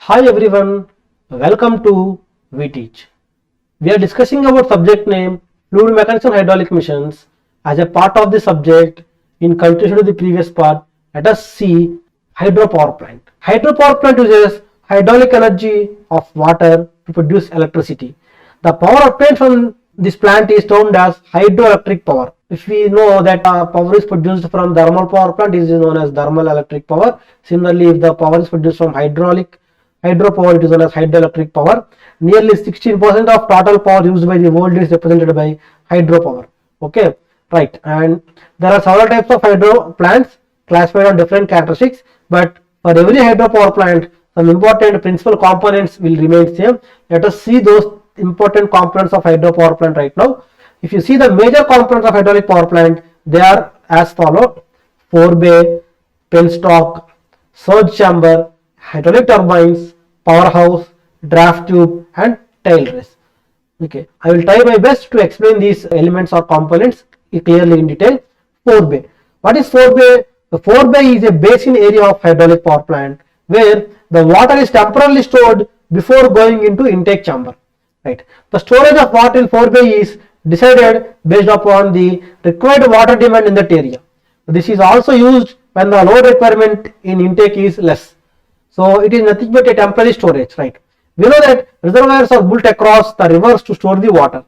Hi everyone, welcome to B.Tech. We are discussing about subject name fluid mechanics and hydraulic missions. As a part of the subject, in continuation to the previous part, let us see hydropower plant. Hydropower plant uses hydraulic energy of water to produce electricity. The power obtained from this plant is termed as hydroelectric power. If we know that power is produced from thermal power plant, it is known as thermal electric power. Similarly, if the power is produced from hydropower, it is known as hydroelectric power. Nearly 16% of total power used by the world is represented by hydropower. Okay, right. And there are several types of hydro plants classified on different characteristics, but for every hydropower plant, some important principal components will remain same. Let us see those important components of hydropower plant right now. If you see the major components of hydraulic power plant, they are as follow: forebay, penstock, surge chamber, hydraulic turbines, powerhouse, draft tube, and tail race. Okay, I will try my best to explain these elements or components clearly in detail. Forebay. What is forebay? The forebay is a basin area of hydraulic power plant where the water is temporarily stored before going into intake chamber. Right. The storage of water in forebay is decided based upon the required water demand in that area. This is also used when the load requirement in intake is less. So it is nothing but a temporary storage, right? We know that reservoirs are built across the rivers to store the water.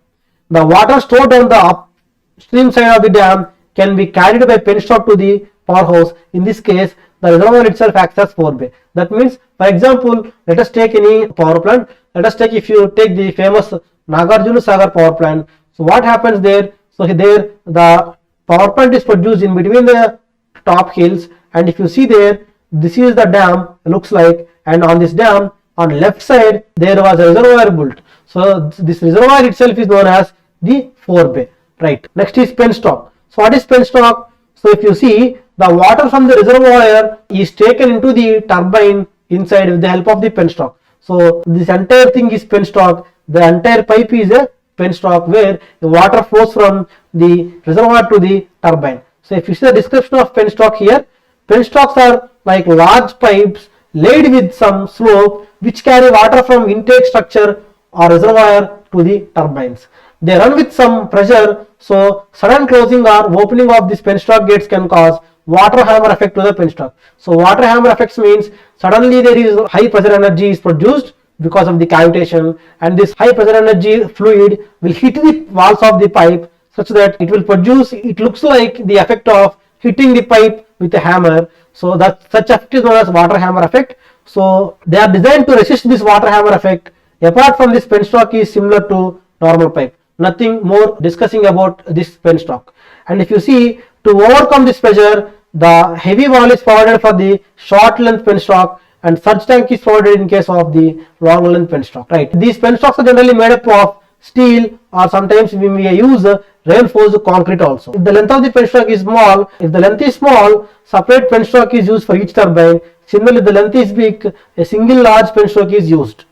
The water stored on the upstream side of the dam can be carried by penstock to the powerhouse. In this case, the reservoir itself acts as forebay. That means, for example, let us take any power plant. Let us take, if you take the famous Nagarjuna Sagar power plant. So what happens there? So there the power plant is produced in between the top hills, and if you see there, this is the dam looks like, and on this dam on left side there was a reservoir built. So this reservoir itself is known as the forebay, right? Next is penstock. So what is penstock? So if you see, the water from the reservoir is taken into the turbine inside with the help of the penstock. So this entire thing is penstock. The entire pipe is a penstock where the water flows from the reservoir to the turbine. So if you see the description of penstock here, penstocks are like large pipes laid with some slope which carry water from intake structure or reservoir to the turbines. They run with some pressure, so sudden closing or opening of these penstock gates can cause water hammer effect to the penstock. So water hammer effects means suddenly there is high pressure energy is produced because of the cavitation, and this high pressure energy fluid will hit the walls of the pipe such that it will produce, it looks like the effect of hitting the pipe with a hammer. So that such effect is known as water hammer effect. So they are designed to resist this water hammer effect. Apart from this, penstock is similar to normal pipe. Nothing more discussing about this penstock. And if you see, to overcome this pressure, the heavy wall is provided for the short length penstock, and surge tank is provided in case of the long length penstock. Right. These penstocks are generally made up of steel, or sometimes we may use reinforced concrete also. If the length of the penstock is small, if the length is small, separate penstock is used for each turbine. Similarly, if the length is big, a single large penstock is used.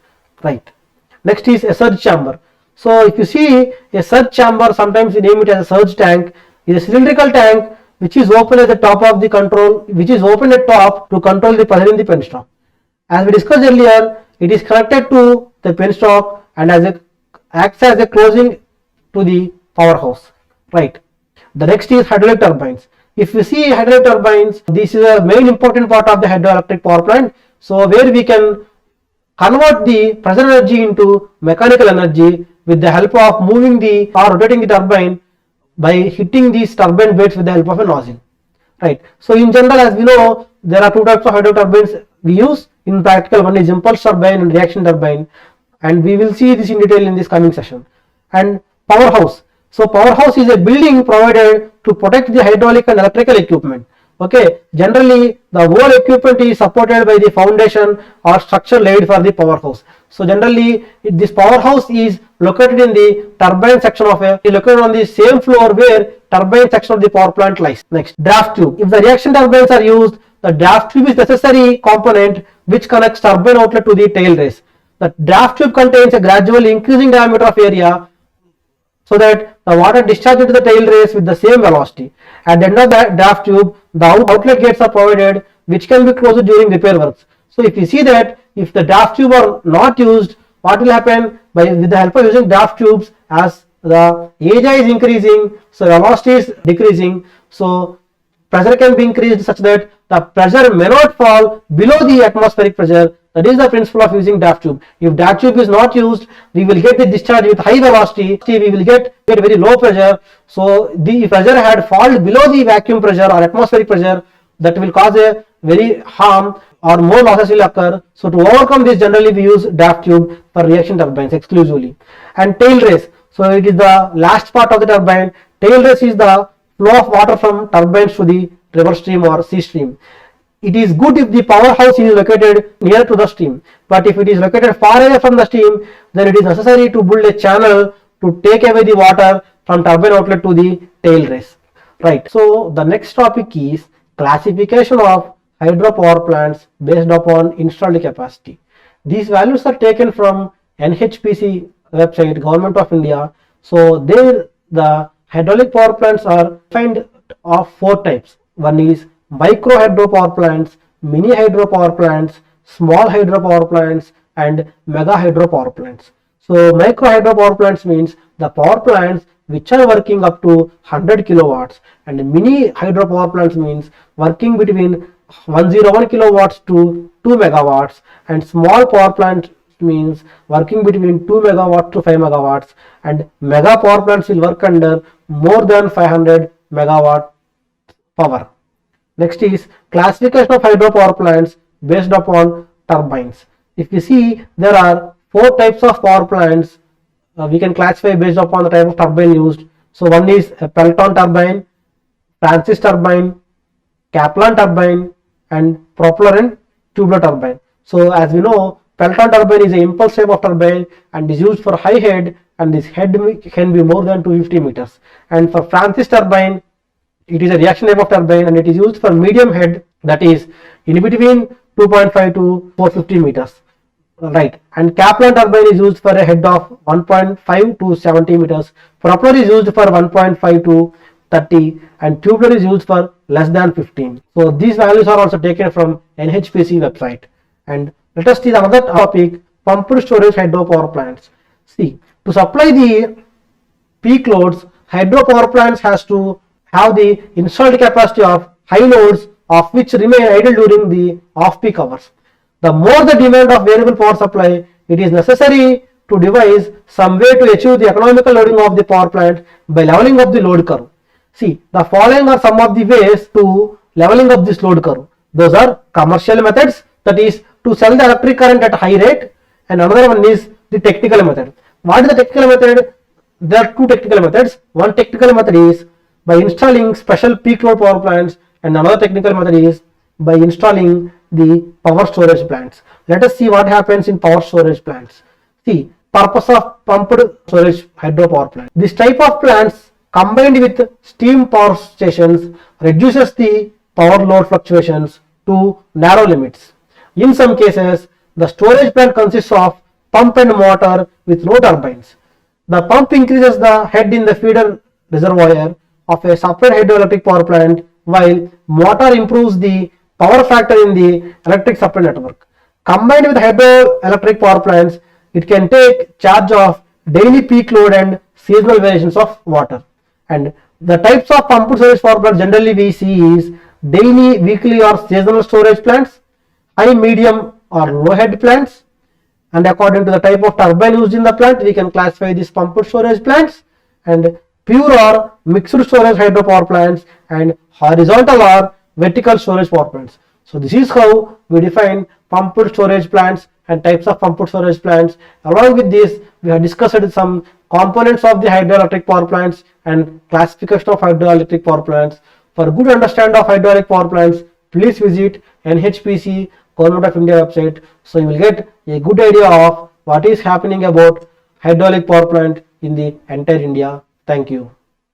Right. Next is a surge chamber. So if you see a surge chamber, sometimes we name it as a surge tank, is a cylindrical tank which is open at the top of the control, which is open at top to control the pressure in the penstock. As we discussed earlier, it is connected to the penstock and acts as a closing to the powerhouse. Right. The next is hydraulic turbines. If you see hydraulic turbines, this is a main important part of the hydroelectric power plant. So where we can convert the pressure energy into mechanical energy with the help of moving the or rotating the turbine by hitting these turbine blades with the help of a nozzle. Right. So in general, as we know, there are two types of hydro turbines we use in practical. One is impulse turbine and reaction turbine, and we will see this in detail in this coming session. And powerhouse. So powerhouse is a building provided to protect the hydraulic and electrical equipment. Okay, generally the whole equipment is supported by the foundation or structure laid for the powerhouse. So generally this powerhouse is located in the turbine section of located on the same floor where turbine section of the power plant lies. Next, draft tube. If the reaction turbines are used, the draft tube is necessary component which connects turbine outlet to the tail race. The draft tube contains a gradually increasing diameter of area so that the water discharges into the tail race with the same velocity. At the end of the draft tube, the outlet gates are provided which can be closed during repair works. So if you see that if the draft tube are not used, what will happen? With the help of using draft tubes, as the area is increasing, so velocity is decreasing, so pressure can be increased such that the pressure may not fall below the atmospheric pressure. That is the principle of using draft tube. If draft tube is not used, we will get the discharge with high velocity, we will get very low pressure. So the pressure had fallen below the vacuum pressure or atmospheric pressure, that will cause a very harm or more losses will occur. So to overcome this, generally we use draft tube for reaction turbines exclusively. And tail race, so it is the last part of the turbine. Tail race is the flow of water from turbines to the river stream or sea stream. It is good if the powerhouse is located near to the stream, but if it is located far away from the stream, then it is necessary to build a channel to take away the water from turbine outlet to the tail race. Right. So the next topic is classification of hydropower plants based upon installed capacity. These values are taken from NHPC website, Government of India. So there the hydraulic power plants are defined of 4 types. One is micro hydropower plants, mini hydropower plants, small hydropower plants, and mega hydropower plants. So micro hydropower plants means the power plants which are working up to 100 kilowatts, and mini hydropower plants means working between 101 kilowatts to 2 megawatts, and small power plant means working between 2 megawatts to 5 megawatts, and mega power plants will work under more than 500 megawatt power. Next is classification of hydropower plants based upon turbines. If you see, there are 4 types of power plants we can classify based upon the type of turbine used. So one is a Pelton turbine, Francis turbine, Kaplan turbine, and propeller and tubular turbine. So as we know, Pelton turbine is an impulse type of turbine and is used for high head, and this head can be more than 250 meters. And for Francis turbine, it is a reaction type of turbine and it is used for medium head, that is in between 2.5 to 450 meters. Right. And Kaplan turbine is used for a head of 1.5 to 70 meters. Propeller is used for 1.5 to 30, and tubular is used for less than 15. So these values are also taken from NHPC website. And let us see another topic, pumped storage hydropower plants. See, to supply the peak loads, hydropower plants has to have the installed capacity of high loads of which remain idle during the off-peak hours. The more the demand of variable power supply, it is necessary to devise some way to achieve the economical loading of the power plant by leveling up the load curve. See, the following are some of the ways to leveling up this load curve. Those are commercial methods, that is to sell the electric current at high rate, and another one is the technical method. What is the technical method? There are 2 technical methods. One technical method is by installing special peak load power plants, and another technical method is by installing the power storage plants. Let us see what happens in power storage plants. See, purpose of pumped storage hydropower plant. This type of plants combined with steam power stations reduces the power load fluctuations to narrow limits. In some cases, the storage plant consists of pump and motor with no turbines. The pump increases the head in the feeder reservoir of a separate hydroelectric power plant, while motor improves the power factor in the electric supply network. Combined with hydroelectric power plants, it can take charge of daily peak load and seasonal variations of water. And the types of pumped storage power plants generally we see is daily, weekly or seasonal storage plants, high, medium or low head plants, and according to the type of turbine used in the plant, we can classify these pumped storage plants, and pure or mixed storage hydropower plants, and horizontal or vertical storage power plants. So this is how we define pumped storage plants and types of pumped storage plants. Along with this, we have discussed some components of the hydroelectric power plants and classification of hydroelectric power plants. For good understanding of hydraulic power plants, please visit NHPC Government of India website, so you will get a good idea of what is happening about hydraulic power plant in the entire India. Thank you.